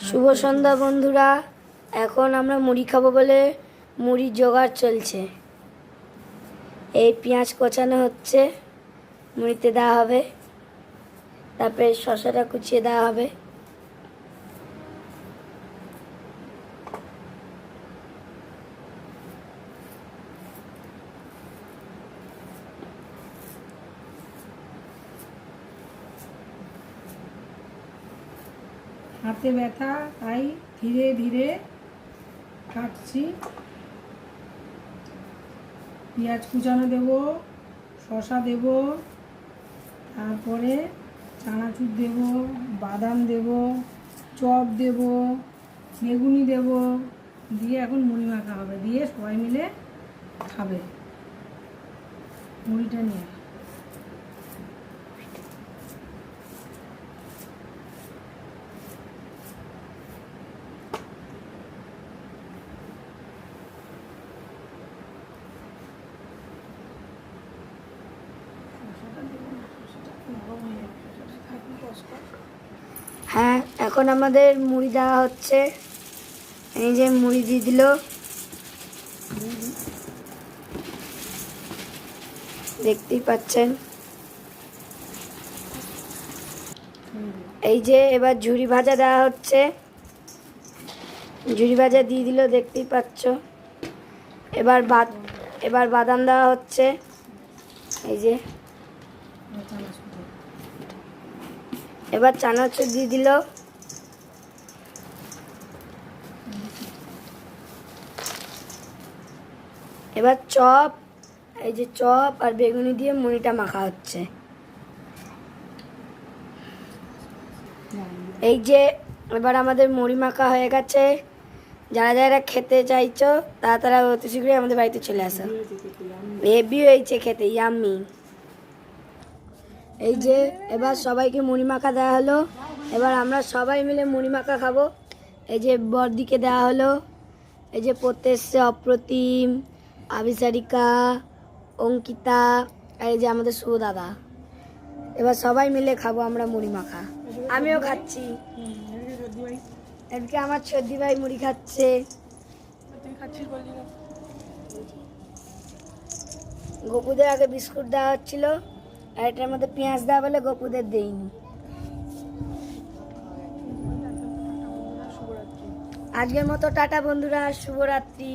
শুভ সন্ধ্যা বন্ধুরা। এখন আমরা মুড়ি খাবো বলে মুড়ির জোগাড় চলছে। এই পেঁয়াজ কোচানো হচ্ছে, মুড়িতে দেওয়া হবে, তারপরে শসাটা কুচিয়ে দেওয়া হবে। হাতে ব্যথা, তাই ধীরে ধীরে কাটছি। পেঁয়াজ কুচানো দেব, শসা দেব, তারপরে চানাচুর দেব, বাদাম দেব, চপ দেব, বেগুনি দেব, দিয়ে এখন মুড়ি মাখা হবে, দিয়ে সবাই মিলে খাবে মুড়িটা নিয়ে। হ্যাঁ, এখন আমাদের মুড়ি দেওয়া হচ্ছে। এই যে মুড়ি দিয়ে দিল, দেখতেই পাচ্ছেন। এই যে এবার ঝুরি ভাজা দেওয়া হচ্ছে, ঝুরি ভাজা দিয়ে দিল, দেখতেই পাচ্ছ। এবার বাদাম দেওয়া হচ্ছে। এই যে এবার চানাচুর দিয়ে দিল। এবার চপ, এই যে চপ আর বেগুনি দিয়ে মুড়িটা মাখা হচ্ছে। এই যে এবার আমাদের মুড়ি মাখা হয়ে গেছে। যারা যারা খেতে চাইছো তারা অতি শীঘ্রই আমাদের বাড়িতে চলে আসো। হেভি হয়েছে খেতে, ইয়াম্মি। এই যে এবার সবাইকে মুড়ি মাখা দেওয়া হলো। এবার আমরা সবাই মিলে মুড়ি মাখা খাবো। এই যে বড়দিকে দেওয়া হলো, এই যে পড়তে এসছে অপ্রতিম, আবিসারিকা, অঙ্কিতা, আর এই যে আমাদের শুভ দাদা। এবার সবাই মিলে খাবো আমরা মুড়ি মাখা। আমিও খাচ্ছি। এদিকে আমার সর্দি ভাই মুড়ি খাচ্ছে। গপুদের আগে বিস্কুট দেওয়া হচ্ছিল, আর এটার মধ্যে পেঁয়াজ দেওয়া বলে গপুদের দেইনি। আজকের মতো টাটা বন্ধুরা, শুভরাত্রি।